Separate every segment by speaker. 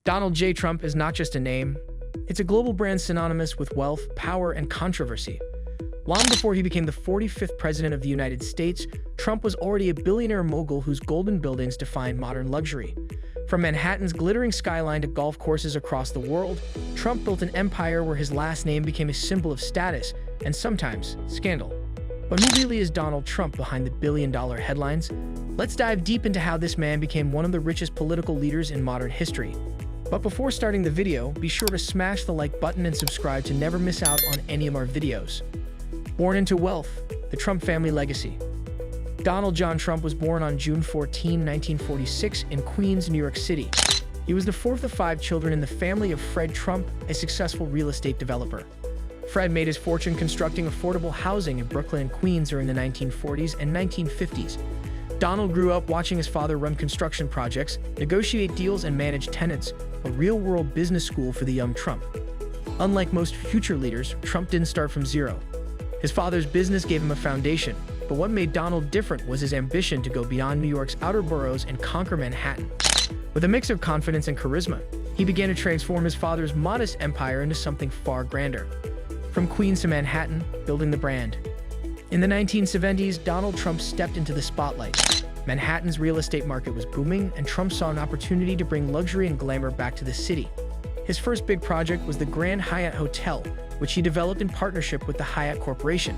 Speaker 1: Donald J. Trump is not just a name, it's a global brand synonymous with wealth, power, and controversy. Long before he became the 45th President of the United States, Trump was already a billionaire mogul whose golden buildings defined modern luxury. From Manhattan's glittering skyline to golf courses across the world, Trump built an empire where his last name became a symbol of status and sometimes scandal. But who really is Donald Trump behind the billion-dollar headlines? Let's dive deep into how this man became one of the richest political leaders in modern history. But before starting the video, be sure to smash the like button and subscribe to never miss out on any of our videos. Born into wealth, the Trump family legacy. Donald John Trump was born on June 14, 1946 in Queens, New York City. He was the fourth of 5 children in the family of Fred Trump, a successful real estate developer. Fred made his fortune constructing affordable housing in Brooklyn and Queens during the 1940s and 1950s. Donald grew up watching his father run construction projects, negotiate deals, and manage tenants, a real-world business school for the young Trump. Unlike most future leaders, Trump didn't start from zero. His father's business gave him a foundation, but what made Donald different was his ambition to go beyond New York's outer boroughs and conquer Manhattan. With a mix of confidence and charisma, he began to transform his father's modest empire into something far grander. From Queens to Manhattan, building the brand. In the 1970s, Donald Trump stepped into the spotlight. Manhattan's real estate market was booming, and Trump saw an opportunity to bring luxury and glamour back to the city. His first big project was the Grand Hyatt Hotel, which he developed in partnership with the Hyatt Corporation.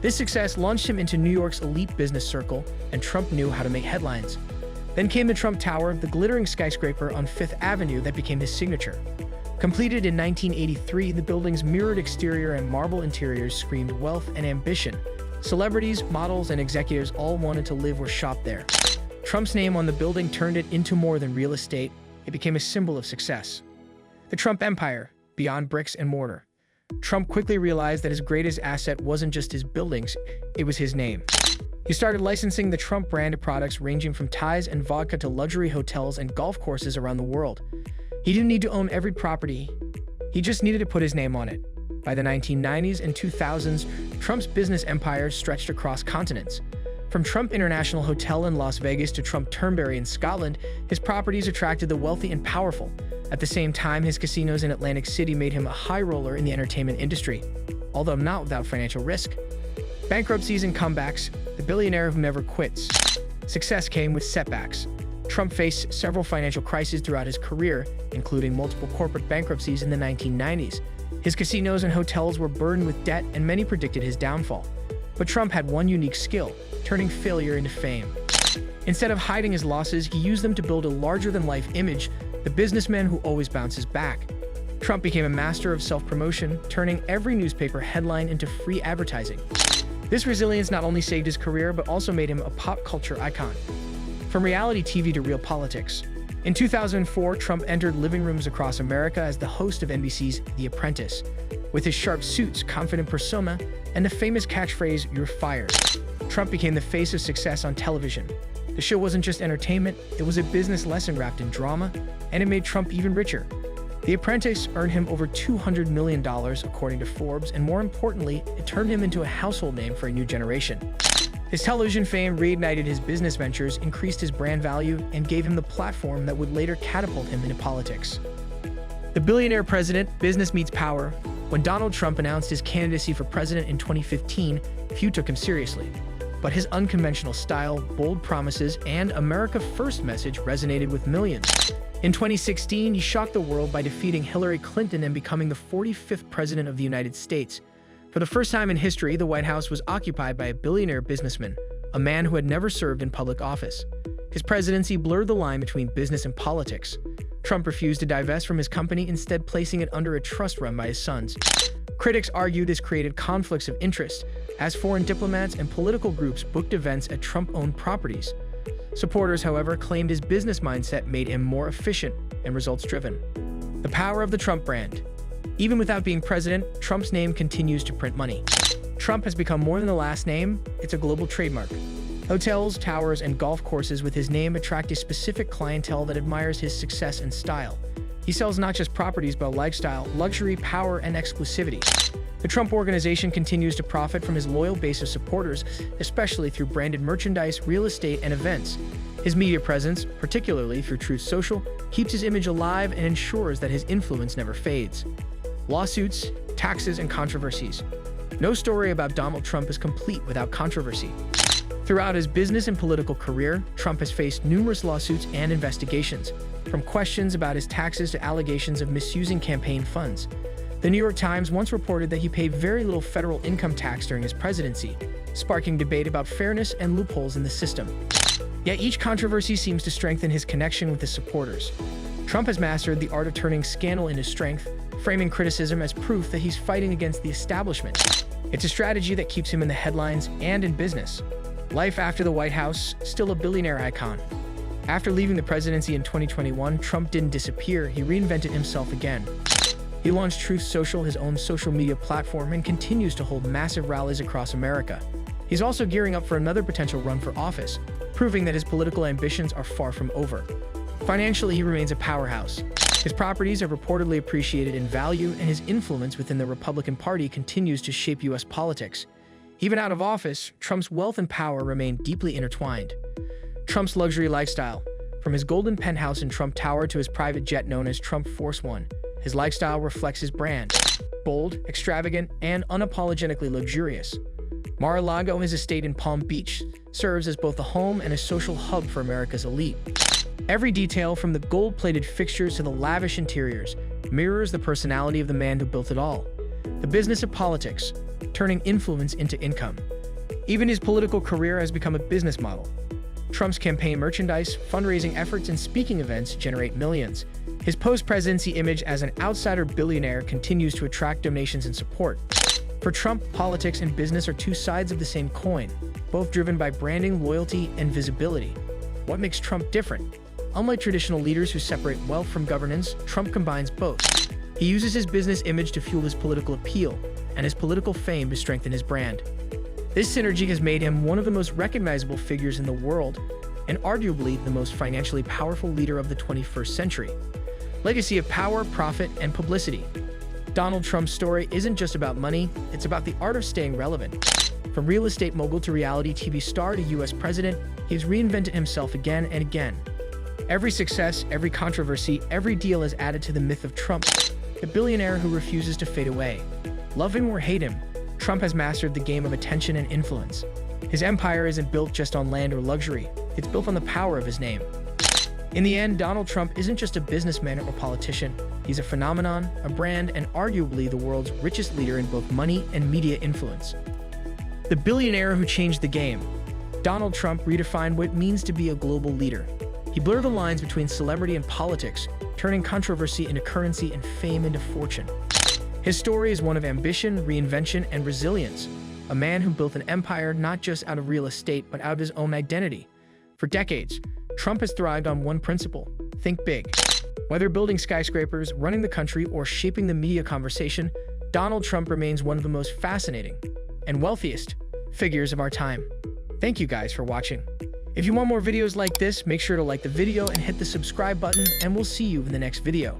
Speaker 1: This success launched him into New York's elite business circle, and Trump knew how to make headlines. Then came the Trump Tower, the glittering skyscraper on Fifth Avenue that became his signature. Completed in 1983, the building's mirrored exterior and marble interiors screamed wealth and ambition. Celebrities, models, and executives all wanted to live or shop there. Trump's name on the building turned it into more than real estate. It became a symbol of success. The Trump Empire, beyond bricks and mortar. Trump quickly realized that his greatest asset wasn't just his buildings, it was his name. He started licensing the Trump brand of products ranging from ties and vodka to luxury hotels and golf courses around the world. He didn't need to own every property, he just needed to put his name on it. By the 1990s and 2000s, Trump's business empire stretched across continents. From Trump International Hotel in Las Vegas to Trump Turnberry in Scotland, his properties attracted the wealthy and powerful. At the same time, his casinos in Atlantic City made him a high roller in the entertainment industry, although not without financial risk. Bankruptcies and comebacks, the billionaire who never quits. Success came with setbacks. Trump faced several financial crises throughout his career, including multiple corporate bankruptcies in the 1990s. His casinos and hotels were burdened with debt, and many predicted his downfall. But Trump had one unique skill, turning failure into fame. Instead of hiding his losses, he used them to build a larger-than-life image, the businessman who always bounces back. Trump became a master of self-promotion, turning every newspaper headline into free advertising. This resilience not only saved his career, but also made him a pop culture icon. From reality TV to real politics. In 2004, Trump entered living rooms across America as the host of NBC's The Apprentice. With his sharp suits, confident persona, and the famous catchphrase, "You're fired," Trump became the face of success on television. The show wasn't just entertainment, it was a business lesson wrapped in drama, and it made Trump even richer. The Apprentice earned him over $200 million, according to Forbes, and more importantly, it turned him into a household name for a new generation. His television fame reignited his business ventures, increased his brand value, and gave him the platform that would later catapult him into politics. The billionaire president, business meets power. When Donald Trump announced his candidacy for president in 2015, few took him seriously. But his unconventional style, bold promises, and America First message resonated with millions. In 2016, he shocked the world by defeating Hillary Clinton and becoming the 45th president of the United States. For the first time in history, the White House was occupied by a billionaire businessman, a man who had never served in public office. His presidency blurred the line between business and politics. Trump refused to divest from his company, instead placing it under a trust run by his sons. Critics argued this created conflicts of interest, as foreign diplomats and political groups booked events at Trump-owned properties. Supporters, however, claimed his business mindset made him more efficient and results-driven. The power of the Trump brand. Even without being president, Trump's name continues to print money. Trump has become more than a last name, it's a global trademark. Hotels, towers, and golf courses with his name attract a specific clientele that admires his success and style. He sells not just properties, but a lifestyle, luxury, power, and exclusivity. The Trump Organization continues to profit from his loyal base of supporters, especially through branded merchandise, real estate, and events. His media presence, particularly through Truth Social, keeps his image alive and ensures that his influence never fades. Lawsuits, taxes, and controversies. No story about Donald Trump is complete without controversy. Throughout his business and political career, Trump has faced numerous lawsuits and investigations, from questions about his taxes to allegations of misusing campaign funds. The New York Times once reported that he paid very little federal income tax during his presidency, sparking debate about fairness and loopholes in the system. Yet each controversy seems to strengthen his connection with his supporters. Trump has mastered the art of turning scandal into strength, framing criticism as proof that he's fighting against the establishment. It's a strategy that keeps him in the headlines and in business. Life after the White House, still a billionaire icon. After leaving the presidency in 2021, Trump didn't disappear, he reinvented himself again. He launched Truth Social, his own social media platform, and continues to hold massive rallies across America. He's also gearing up for another potential run for office, proving that his political ambitions are far from over. Financially, he remains a powerhouse. His properties are reportedly appreciated in value, and his influence within the Republican Party continues to shape U.S. politics. Even out of office, Trump's wealth and power remain deeply intertwined. Trump's luxury lifestyle. From his golden penthouse in Trump Tower to his private jet known as Trump Force One, his lifestyle reflects his brand. Bold, extravagant, and unapologetically luxurious. Mar-a-Lago, his estate in Palm Beach, serves as both a home and a social hub for America's elite. Every detail, from the gold-plated fixtures to the lavish interiors, mirrors the personality of the man who built it all. The business of politics, turning influence into income. Even his political career has become a business model. Trump's campaign merchandise, fundraising efforts, and speaking events generate millions. His post-presidency image as an outsider billionaire continues to attract donations and support. For Trump, politics and business are two sides of the same coin, both driven by branding, loyalty, and visibility. What makes Trump different? Unlike traditional leaders who separate wealth from governance, Trump combines both. He uses his business image to fuel his political appeal, and his political fame to strengthen his brand. This synergy has made him one of the most recognizable figures in the world, and arguably the most financially powerful leader of the 21st century. Legacy of power, profit, and publicity. Donald Trump's story isn't just about money, it's about the art of staying relevant. From real estate mogul to reality TV star to US president, he's reinvented himself again and again. Every success, every controversy, every deal has added to the myth of Trump, the billionaire who refuses to fade away. Love him or hate him, Trump has mastered the game of attention and influence. His empire isn't built just on land or luxury, it's built on the power of his name. In the end, Donald Trump isn't just a businessman or politician, he's a phenomenon, a brand, and arguably the world's richest leader in both money and media influence. The billionaire who changed the game. Donald Trump redefined what it means to be a global leader. He blurred the lines between celebrity and politics, turning controversy into currency and fame into fortune. His story is one of ambition, reinvention, and resilience, a man who built an empire not just out of real estate but out of his own identity. For decades, Trump has thrived on one principle: think big. Whether building skyscrapers, running the country, or shaping the media conversation, Donald Trump remains one of the most fascinating and wealthiest figures of our time. Thank you guys for watching. If you want more videos like this, make sure to like the video and hit the subscribe button, and we'll see you in the next video.